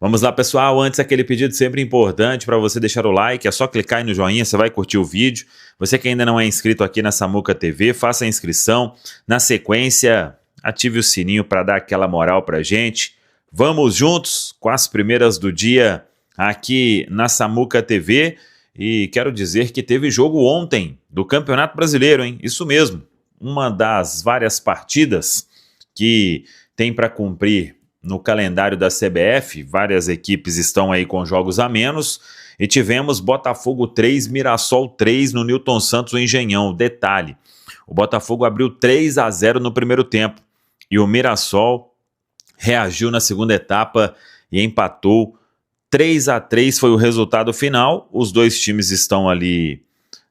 Vamos lá, pessoal. Antes, aquele pedido sempre importante para você deixar o like. É só clicar aí no joinha, você vai curtir o vídeo. Você que ainda não é inscrito aqui na Samuca TV, faça a inscrição. Na sequência, ative o sininho para dar aquela moral para gente. Vamos juntos com as primeiras do dia aqui na Samuca TV. E quero dizer que teve jogo ontem do Campeonato Brasileiro, hein? Isso mesmo. Uma das várias partidas que tem para cumprir no calendário da CBF, várias equipes estão aí com jogos a menos, e tivemos Botafogo 3, Mirassol 3 no Newton Santos, o Engenhão. Detalhe, o Botafogo abriu 3-0 no primeiro tempo, e o Mirassol reagiu na segunda etapa e empatou. 3-3 foi o resultado final. Os dois times estão ali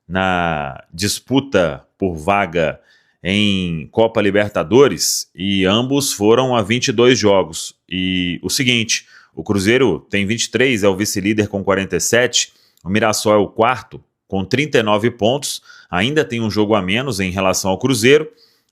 na disputa por vaga em Copa Libertadores e ambos foram a 22 jogos. E o seguinte, o Cruzeiro tem 23, é o vice-líder com 47, o Mirassol é o quarto com 39 pontos, ainda tem um jogo a menos em relação ao Cruzeiro,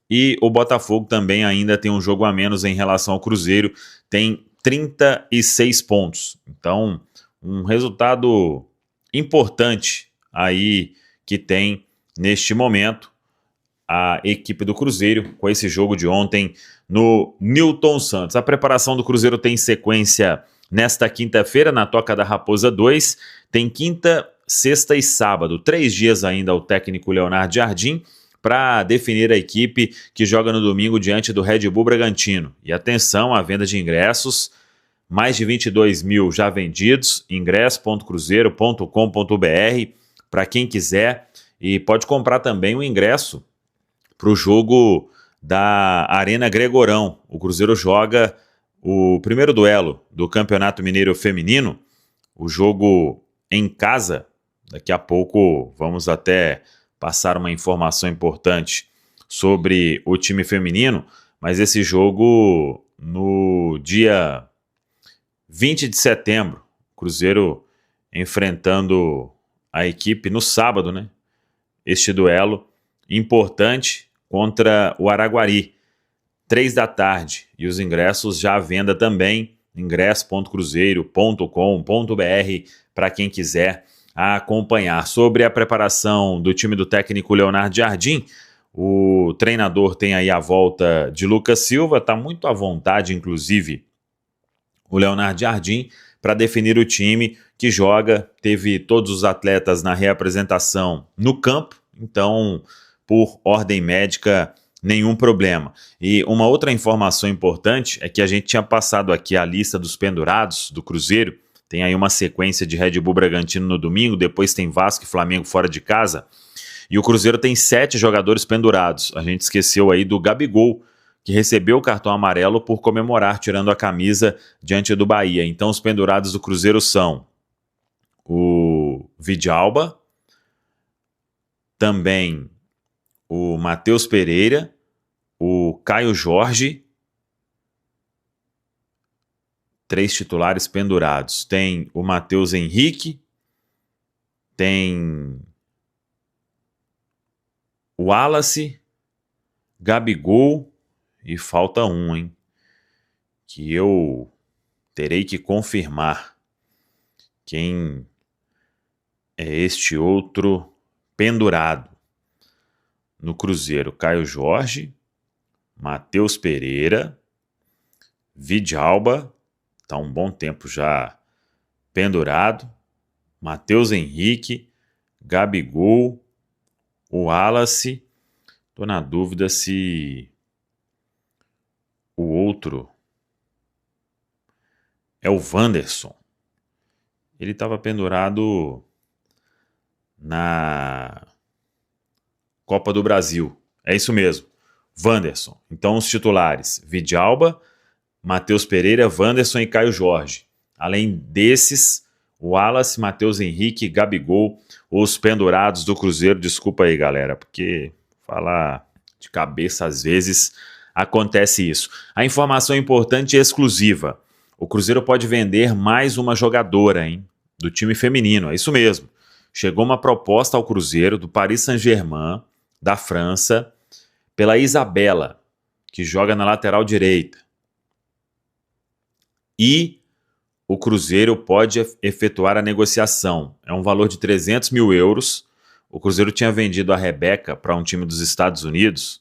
e o Botafogo também ainda tem um jogo a menos em relação ao Cruzeiro, tem 36 pontos. Então, um resultado importante aí que tem neste momento a equipe do Cruzeiro com esse jogo de ontem no Newton Santos. A preparação do Cruzeiro tem sequência nesta quinta-feira, na Toca da Raposa 2. Tem quinta, sexta e sábado. 3 dias ainda o técnico Leonardo Jardim para definir a equipe que joga no domingo diante do Red Bull Bragantino. E atenção à venda de ingressos. Mais de 22 mil já vendidos. ingresso.cruzeiro.com.br para quem quiser. E pode comprar também o ingresso para o jogo da Arena Gregorão. O Cruzeiro joga o primeiro duelo do Campeonato Mineiro Feminino, o jogo em casa. Daqui a pouco vamos até passar uma informação importante sobre o time feminino, mas esse jogo no dia 20 de setembro, o Cruzeiro enfrentando a equipe no sábado, né? Este duelo importante contra o Araguari, 3 da tarde, e os ingressos já à venda também, ingresso.cruzeiro.com.br para quem quiser acompanhar. Sobre a preparação do time do técnico Leonardo Jardim, o treinador tem aí a volta de Lucas Silva, está muito à vontade, inclusive, o Leonardo Jardim, para definir o time que joga. Teve todos os atletas na reapresentação no campo, então, por ordem médica, nenhum problema. E uma outra informação importante é que a gente tinha passado aqui a lista dos pendurados do Cruzeiro. Tem aí uma sequência de Red Bull Bragantino no domingo, depois tem Vasco e Flamengo fora de casa. E o Cruzeiro tem 7 jogadores pendurados. A gente esqueceu aí do Gabigol, que recebeu o cartão amarelo por comemorar tirando a camisa diante do Bahia. Então os pendurados do Cruzeiro são o Vidalba, também o Matheus Pereira, o Caio Jorge, 3 titulares pendurados. Tem o Matheus Henrique, tem o Wallace, Gabigol e falta um, hein? Que eu terei que confirmar quem é este outro pendurado no Cruzeiro. Caio Jorge, Matheus Pereira, Vidalba, está um bom tempo já pendurado, Matheus Henrique, Gabigol, o Wallace. Estou na dúvida se o outro é o Wanderson. Ele estava pendurado na Copa do Brasil. É isso mesmo, Wanderson. Então os titulares: Vidalba, Matheus Pereira, Wanderson e Caio Jorge. Além desses, o Wallace, Matheus Henrique, Gabigol, os pendurados do Cruzeiro. Desculpa aí, galera, porque falar de cabeça às vezes acontece isso. A informação importante e exclusiva: o Cruzeiro pode vender mais uma jogadora, hein, do time feminino. É isso mesmo. Chegou uma proposta ao Cruzeiro do Paris Saint-Germain, da França, pela Isabela, que joga na lateral direita. E o Cruzeiro pode efetuar a negociação. É um valor de 300 mil euros. O Cruzeiro tinha vendido a Rebeca para um time dos Estados Unidos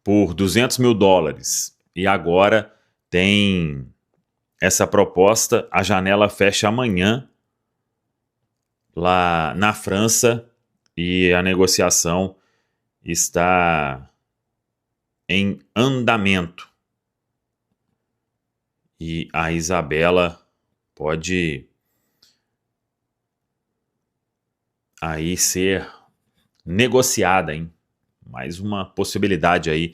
por 200 mil dólares. E agora tem essa proposta. A janela fecha amanhã lá na França e a negociação está em andamento. E a Isabela pode aí ser negociada, hein? Mais uma possibilidade aí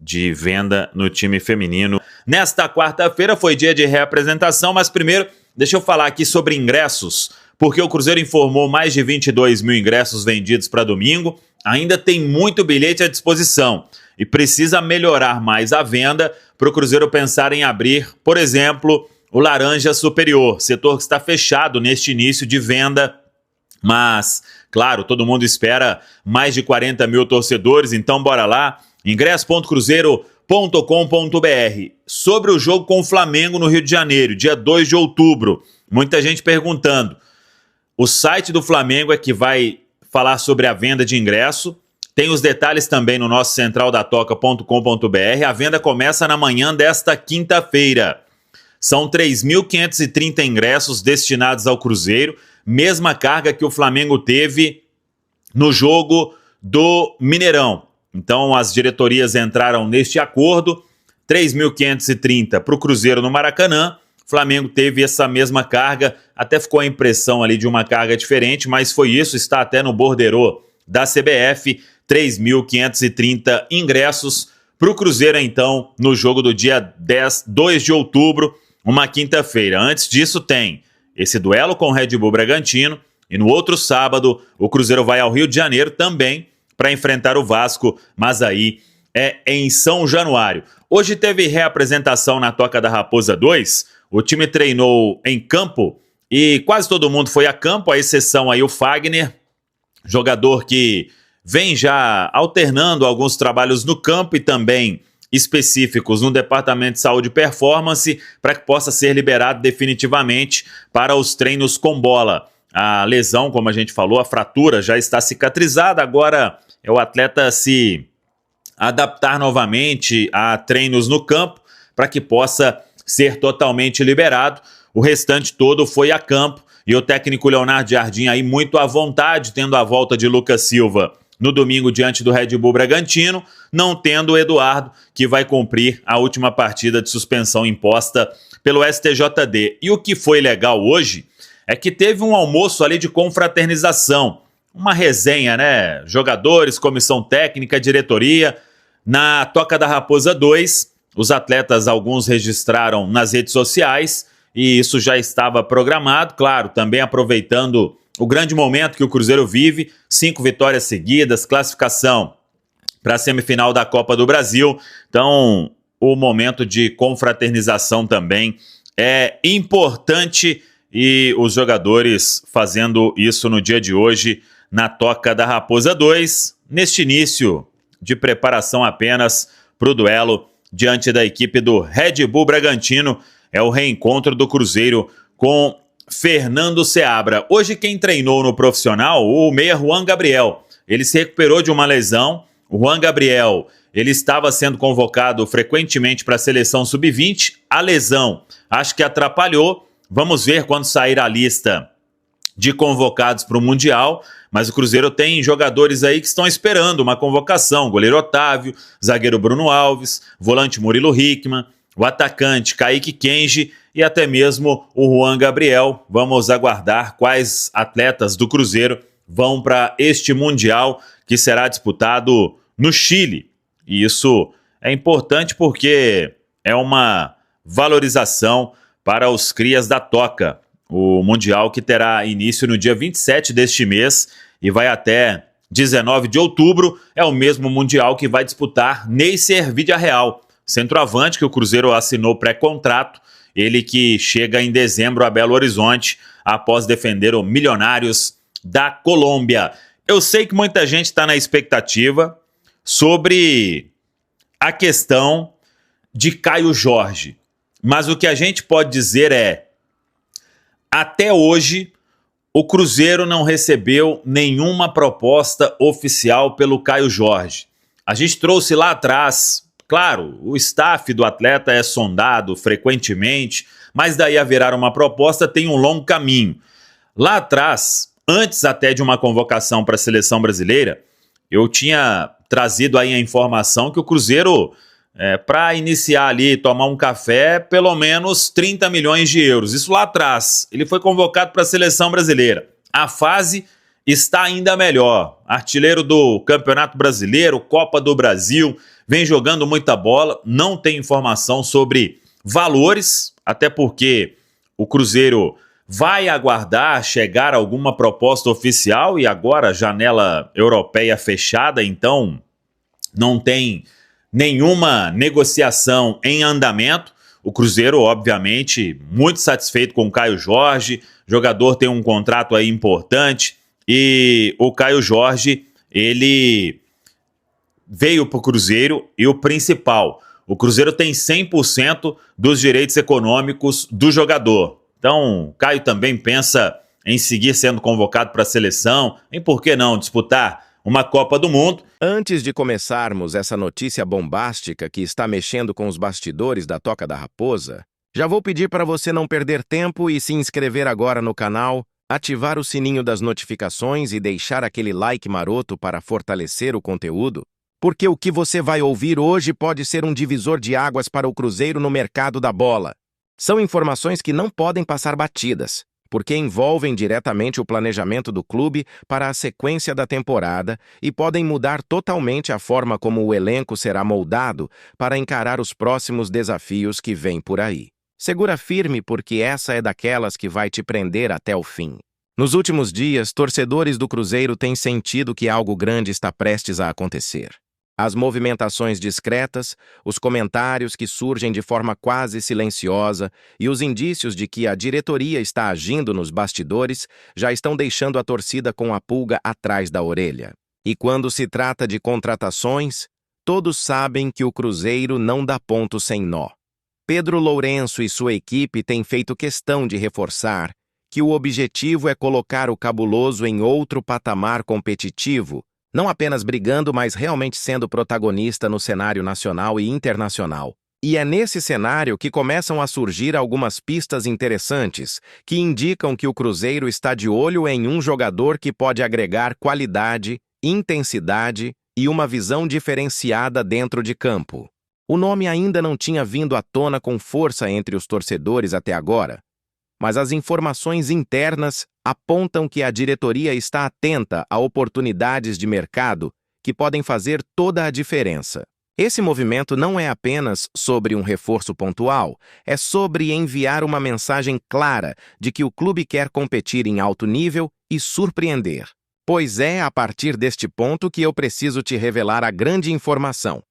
de venda no time feminino. Nesta quarta-feira foi dia de reapresentação, mas primeiro deixa eu falar aqui sobre ingressos, porque o Cruzeiro informou mais de 22 mil ingressos vendidos para domingo. Ainda tem muito bilhete à disposição e precisa melhorar mais a venda para o Cruzeiro pensar em abrir, por exemplo, o Laranja Superior, setor que está fechado neste início de venda. Mas, claro, todo mundo espera mais de 40 mil torcedores, então bora lá, ingresso.cruzeiro.com.br. Sobre o jogo com o Flamengo no Rio de Janeiro, dia 2 de outubro, muita gente perguntando. O site do Flamengo é que vai falar sobre a venda de ingresso, tem os detalhes também no nosso centraldatoca.com.br, a venda começa na manhã desta quinta-feira. São 3.530 ingressos destinados ao Cruzeiro, mesma carga que o Flamengo teve no jogo do Mineirão. Então as diretorias entraram neste acordo, 3.530 para o Cruzeiro no Maracanã. O Flamengo teve essa mesma carga, até ficou a impressão ali de uma carga diferente, mas foi isso, está até no borderô da CBF, 3.530 ingressos para o Cruzeiro então no jogo do dia 2 de outubro, uma quinta-feira. Antes disso tem esse duelo com o Red Bull Bragantino e no outro sábado o Cruzeiro vai ao Rio de Janeiro também para enfrentar o Vasco, mas aí é em São Januário. Hoje teve reapresentação na Toca da Raposa 2, o time treinou em campo e quase todo mundo foi a campo, à exceção aí o Fagner, jogador que vem já alternando alguns trabalhos no campo e também específicos no Departamento de Saúde e Performance para que possa ser liberado definitivamente para os treinos com bola. A lesão, como a gente falou, a fratura já está cicatrizada, agora é o atleta se adaptar novamente a treinos no campo para que possa ser totalmente liberado. O restante todo foi a campo e o técnico Leonardo Jardim aí muito à vontade, tendo a volta de Lucas Silva no domingo diante do Red Bull Bragantino, não tendo o Eduardo, que vai cumprir a última partida de suspensão imposta pelo STJD. E o que foi legal hoje é que teve um almoço ali de confraternização, uma resenha, né? Jogadores, comissão técnica, diretoria. Na Toca da Raposa 2, os atletas, alguns registraram nas redes sociais, e isso já estava programado, claro, também aproveitando o grande momento que o Cruzeiro vive, 5 vitórias seguidas, classificação para a semifinal da Copa do Brasil. Então, o momento de confraternização também é importante e os jogadores fazendo isso no dia de hoje na Toca da Raposa 2, neste início de preparação apenas para o duelo diante da equipe do Red Bull Bragantino. É o reencontro do Cruzeiro com Fernando Seabra. Hoje quem treinou no profissional, o meia Juan Gabriel. Ele se recuperou de uma lesão. O Juan Gabriel, ele estava sendo convocado frequentemente para a seleção sub-20. A lesão, acho que atrapalhou. Vamos ver quando sair a lista de convocados para o Mundial. Mas o Cruzeiro tem jogadores aí que estão esperando uma convocação. Goleiro Otávio, zagueiro Bruno Alves, volante Murilo Hickman, o atacante Kaique Kenji e até mesmo o Juan Gabriel. Vamos aguardar quais atletas do Cruzeiro vão para este Mundial que será disputado no Chile. E isso é importante porque é uma valorização para os crias da Toca. O Mundial que terá início no dia 27 deste mês e vai até 19 de outubro. É o mesmo Mundial que vai disputar Neisser Villarreal, centroavante que o Cruzeiro assinou pré-contrato, ele que chega em dezembro a Belo Horizonte após defender o Milionários da Colômbia. Eu sei que muita gente está na expectativa sobre a questão de Caio Jorge. Mas o que a gente pode dizer é, até hoje, o Cruzeiro não recebeu nenhuma proposta oficial pelo Caio Jorge. A gente trouxe lá atrás, claro, o staff do atleta é sondado frequentemente, mas daí a virar uma proposta tem um longo caminho. Lá atrás, antes até de uma convocação para a seleção brasileira, eu tinha trazido aí a informação que o Cruzeiro, para iniciar ali, tomar um café, pelo menos 30 milhões de euros. Isso lá atrás. Ele foi convocado para a seleção brasileira. A fase está ainda melhor. Artilheiro do Campeonato Brasileiro, Copa do Brasil, vem jogando muita bola. Não tem informação sobre valores, até porque o Cruzeiro vai aguardar chegar alguma proposta oficial e agora janela europeia fechada, então não tem nenhuma negociação em andamento. O Cruzeiro, obviamente, muito satisfeito com o Caio Jorge, o jogador tem um contrato aí importante e o Caio Jorge, ele veio para o Cruzeiro e o principal, o Cruzeiro tem 100% dos direitos econômicos do jogador. Então, o Caio também pensa em seguir sendo convocado para a seleção, em por que não disputar uma Copa do Mundo. Antes de começarmos essa notícia bombástica que está mexendo com os bastidores da Toca da Raposa, já vou pedir para você não perder tempo e se inscrever agora no canal, ativar o sininho das notificações e deixar aquele like maroto para fortalecer o conteúdo, porque o que você vai ouvir hoje pode ser um divisor de águas para o Cruzeiro no mercado da bola. São informações que não podem passar batidas, porque envolvem diretamente o planejamento do clube para a sequência da temporada e podem mudar totalmente a forma como o elenco será moldado para encarar os próximos desafios que vêm por aí. Segura firme, porque essa é daquelas que vai te prender até o fim. Nos últimos dias, torcedores do Cruzeiro têm sentido que algo grande está prestes a acontecer. As movimentações discretas, os comentários que surgem de forma quase silenciosa e os indícios de que a diretoria está agindo nos bastidores já estão deixando a torcida com a pulga atrás da orelha. E quando se trata de contratações, todos sabem que o Cruzeiro não dá ponto sem nó. Pedro Lourenço e sua equipe têm feito questão de reforçar que o objetivo é colocar o Cabuloso em outro patamar competitivo, não apenas brigando, mas realmente sendo protagonista no cenário nacional e internacional. E é nesse cenário que começam a surgir algumas pistas interessantes, que indicam que o Cruzeiro está de olho em um jogador que pode agregar qualidade, intensidade e uma visão diferenciada dentro de campo. O nome ainda não tinha vindo à tona com força entre os torcedores até agora, mas as informações internas apontam que a diretoria está atenta a oportunidades de mercado que podem fazer toda a diferença. Esse movimento não é apenas sobre um reforço pontual, é sobre enviar uma mensagem clara de que o clube quer competir em alto nível e surpreender. Pois é a partir deste ponto que eu preciso te revelar a grande informação.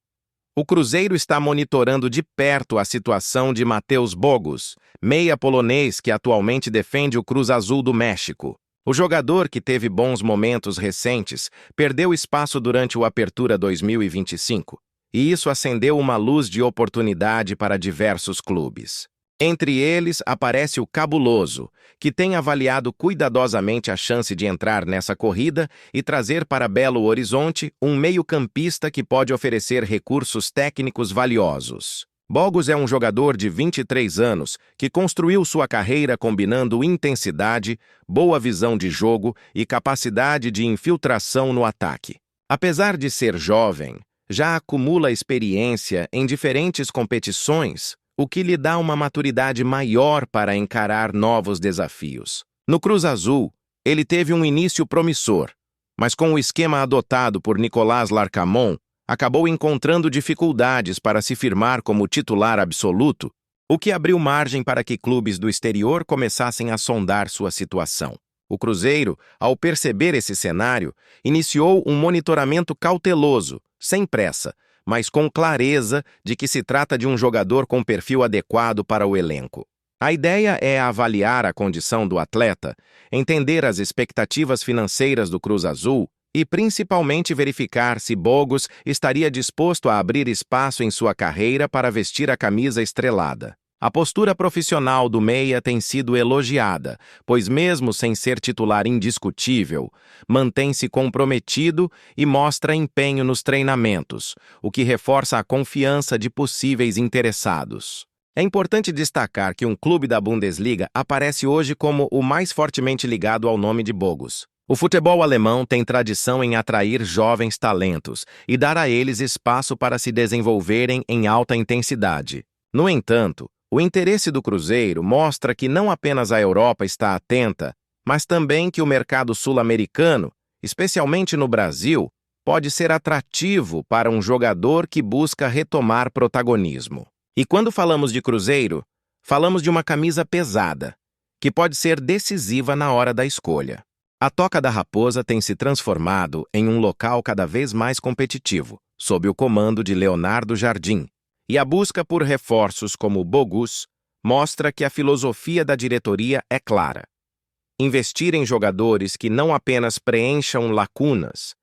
O Cruzeiro está monitorando de perto a situação de Matheus Bogos, meia polonês que atualmente defende o Cruz Azul do México. O jogador, que teve bons momentos recentes, perdeu espaço durante o Apertura 2025, e isso acendeu uma luz de oportunidade para diversos clubes. Entre eles aparece o Cabuloso, que tem avaliado cuidadosamente a chance de entrar nessa corrida e trazer para Belo Horizonte um meio-campista que pode oferecer recursos técnicos valiosos. Bogos é um jogador de 23 anos que construiu sua carreira combinando intensidade, boa visão de jogo e capacidade de infiltração no ataque. Apesar de ser jovem, já acumula experiência em diferentes competições, o que lhe dá uma maturidade maior para encarar novos desafios. No Cruz Azul, ele teve um início promissor, mas com o esquema adotado por Nicolás Larcamón, acabou encontrando dificuldades para se firmar como titular absoluto, o que abriu margem para que clubes do exterior começassem a sondar sua situação. O Cruzeiro, ao perceber esse cenário, iniciou um monitoramento cauteloso, sem pressa, mas com clareza de que se trata de um jogador com perfil adequado para o elenco. A ideia é avaliar a condição do atleta, entender as expectativas financeiras do Cruz Azul e principalmente verificar se Bogos estaria disposto a abrir espaço em sua carreira para vestir a camisa estrelada. A postura profissional do meia tem sido elogiada, pois mesmo sem ser titular indiscutível, mantém-se comprometido e mostra empenho nos treinamentos, o que reforça a confiança de possíveis interessados. É importante destacar que um clube da Bundesliga aparece hoje como o mais fortemente ligado ao nome de Bogos. O futebol alemão tem tradição em atrair jovens talentos e dar a eles espaço para se desenvolverem em alta intensidade. No entanto, o interesse do Cruzeiro mostra que não apenas a Europa está atenta, mas também que o mercado sul-americano, especialmente no Brasil, pode ser atrativo para um jogador que busca retomar protagonismo. E quando falamos de Cruzeiro, falamos de uma camisa pesada, que pode ser decisiva na hora da escolha. A Toca da Raposa tem se transformado em um local cada vez mais competitivo, sob o comando de Leonardo Jardim. E a busca por reforços como Bogos mostra que a filosofia da diretoria é clara: investir em jogadores que não apenas preencham lacunas,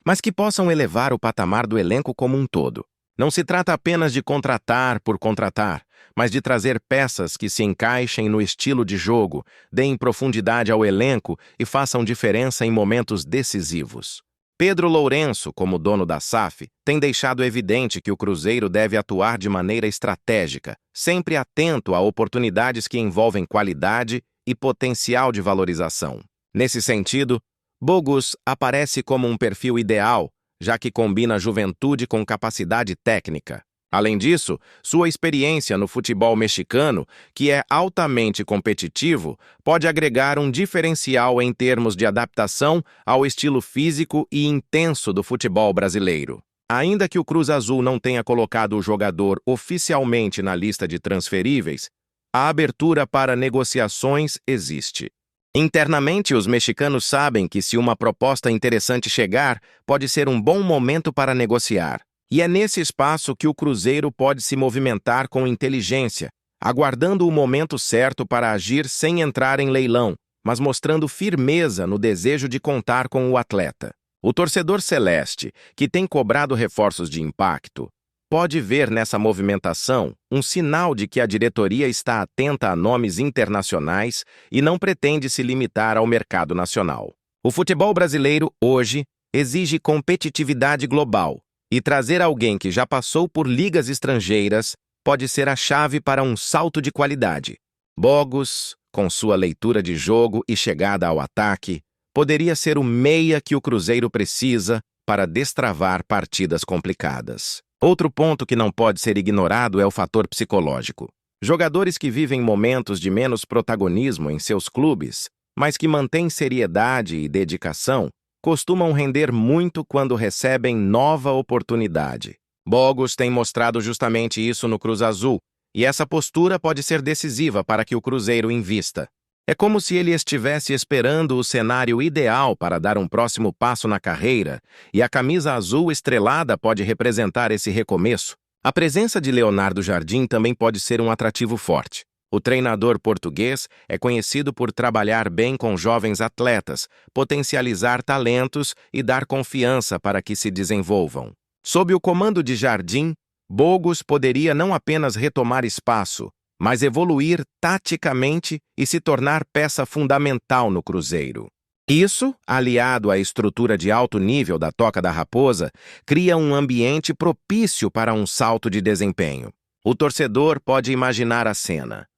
mas que possam elevar o patamar do elenco como um todo. Não se trata apenas de contratar por contratar, mas de trazer peças que se encaixem no estilo de jogo, deem profundidade ao elenco e façam diferença em momentos decisivos. Pedro Lourenço, como dono da SAF, tem deixado evidente que o Cruzeiro deve atuar de maneira estratégica, sempre atento a oportunidades que envolvem qualidade e potencial de valorização. Nesse sentido, Bogos aparece como um perfil ideal, já que combina juventude com capacidade técnica. Além disso, sua experiência no futebol mexicano, que é altamente competitivo, pode agregar um diferencial em termos de adaptação ao estilo físico e intenso do futebol brasileiro. Ainda que o Cruz Azul não tenha colocado o jogador oficialmente na lista de transferíveis, a abertura para negociações existe. Internamente, os mexicanos sabem que se uma proposta interessante chegar, pode ser um bom momento para negociar. E é nesse espaço que o Cruzeiro pode se movimentar com inteligência, aguardando o momento certo para agir sem entrar em leilão, mas mostrando firmeza no desejo de contar com o atleta. O torcedor celeste, que tem cobrado reforços de impacto, pode ver nessa movimentação um sinal de que a diretoria está atenta a nomes internacionais e não pretende se limitar ao mercado nacional. O futebol brasileiro, hoje, exige competitividade global, e trazer alguém que já passou por ligas estrangeiras pode ser a chave para um salto de qualidade. Bogos, com sua leitura de jogo e chegada ao ataque, poderia ser o meia que o Cruzeiro precisa para destravar partidas complicadas. Outro ponto que não pode ser ignorado é o fator psicológico. Jogadores que vivem momentos de menos protagonismo em seus clubes, mas que mantêm seriedade e dedicação, costumam render muito quando recebem nova oportunidade. Bogos tem mostrado justamente isso no Cruz Azul, e essa postura pode ser decisiva para que o Cruzeiro invista. É como se ele estivesse esperando o cenário ideal para dar um próximo passo na carreira, e a camisa azul estrelada pode representar esse recomeço. A presença de Leonardo Jardim também pode ser um atrativo forte. O treinador português é conhecido por trabalhar bem com jovens atletas, potencializar talentos e dar confiança para que se desenvolvam. Sob o comando de Jardim, Bogos poderia não apenas retomar espaço, mas evoluir taticamente e se tornar peça fundamental no Cruzeiro. Isso, aliado à estrutura de alto nível da Toca da Raposa, cria um ambiente propício para um salto de desempenho. O torcedor pode imaginar a cena.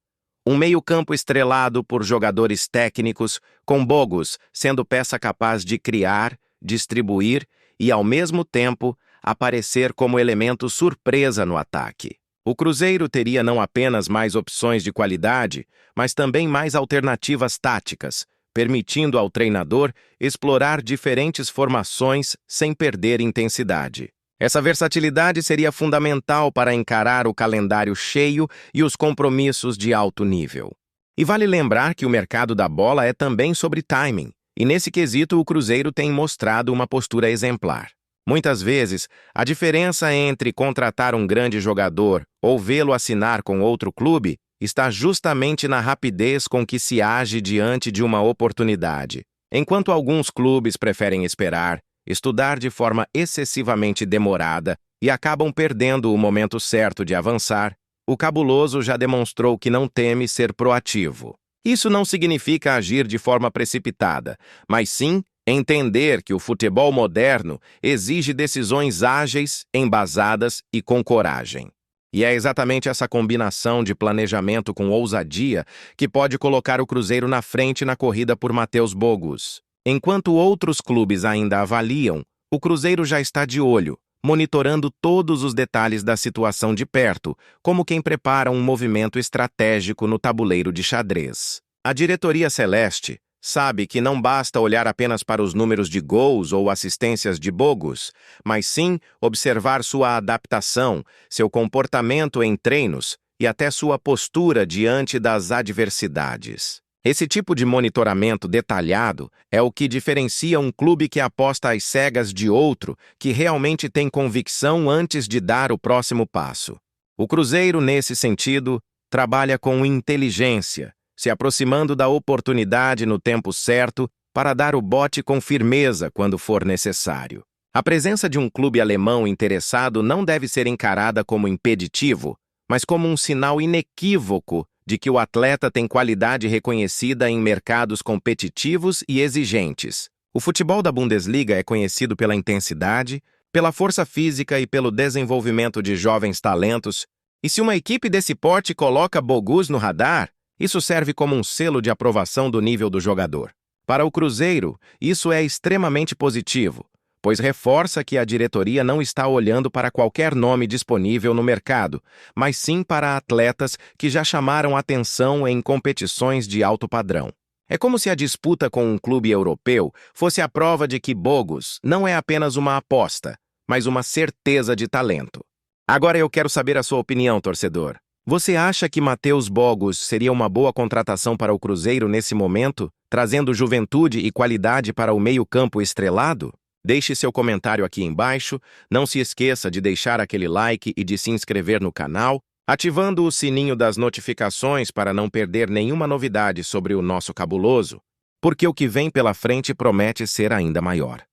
Um meio-campo estrelado por jogadores técnicos, com Bogos sendo peça capaz de criar, distribuir e, ao mesmo tempo, aparecer como elemento surpresa no ataque. O Cruzeiro teria não apenas mais opções de qualidade, mas também mais alternativas táticas, permitindo ao treinador explorar diferentes formações sem perder intensidade. Essa versatilidade seria fundamental para encarar o calendário cheio e os compromissos de alto nível. E vale lembrar que o mercado da bola é também sobre timing, e nesse quesito o Cruzeiro tem mostrado uma postura exemplar. Muitas vezes, a diferença entre contratar um grande jogador ou vê-lo assinar com outro clube está justamente na rapidez com que se age diante de uma oportunidade. Enquanto alguns clubes preferem esperar, estudar de forma excessivamente demorada e acabam perdendo o momento certo de avançar, o cabuloso já demonstrou que não teme ser proativo. Isso não significa agir de forma precipitada, mas sim entender que o futebol moderno exige decisões ágeis, embasadas e com coragem. E é exatamente essa combinação de planejamento com ousadia que pode colocar o Cruzeiro na frente na corrida por Matheus Bogos. Enquanto outros clubes ainda avaliam, o Cruzeiro já está de olho, monitorando todos os detalhes da situação de perto, como quem prepara um movimento estratégico no tabuleiro de xadrez. A diretoria celeste sabe que não basta olhar apenas para os números de gols ou assistências de Bogos, mas sim observar sua adaptação, seu comportamento em treinos e até sua postura diante das adversidades. Esse tipo de monitoramento detalhado é o que diferencia um clube que aposta às cegas de outro que realmente tem convicção antes de dar o próximo passo. O Cruzeiro, nesse sentido, trabalha com inteligência, se aproximando da oportunidade no tempo certo para dar o bote com firmeza quando for necessário. A presença de um clube alemão interessado não deve ser encarada como impeditivo, mas como um sinal inequívoco de que o atleta tem qualidade reconhecida em mercados competitivos e exigentes. O futebol da Bundesliga é conhecido pela intensidade, pela força física e pelo desenvolvimento de jovens talentos, e se uma equipe desse porte coloca Bogos no radar, isso serve como um selo de aprovação do nível do jogador. Para o Cruzeiro, isso é extremamente positivo, pois reforça que a diretoria não está olhando para qualquer nome disponível no mercado, mas sim para atletas que já chamaram atenção em competições de alto padrão. É como se a disputa com um clube europeu fosse a prova de que Bogos não é apenas uma aposta, mas uma certeza de talento. Agora eu quero saber a sua opinião, torcedor. Você acha que Matheus Bogos seria uma boa contratação para o Cruzeiro nesse momento, trazendo juventude e qualidade para o meio-campo estrelado? Deixe seu comentário aqui embaixo, não se esqueça de deixar aquele like e de se inscrever no canal, ativando o sininho das notificações para não perder nenhuma novidade sobre o nosso cabuloso, porque o que vem pela frente promete ser ainda maior.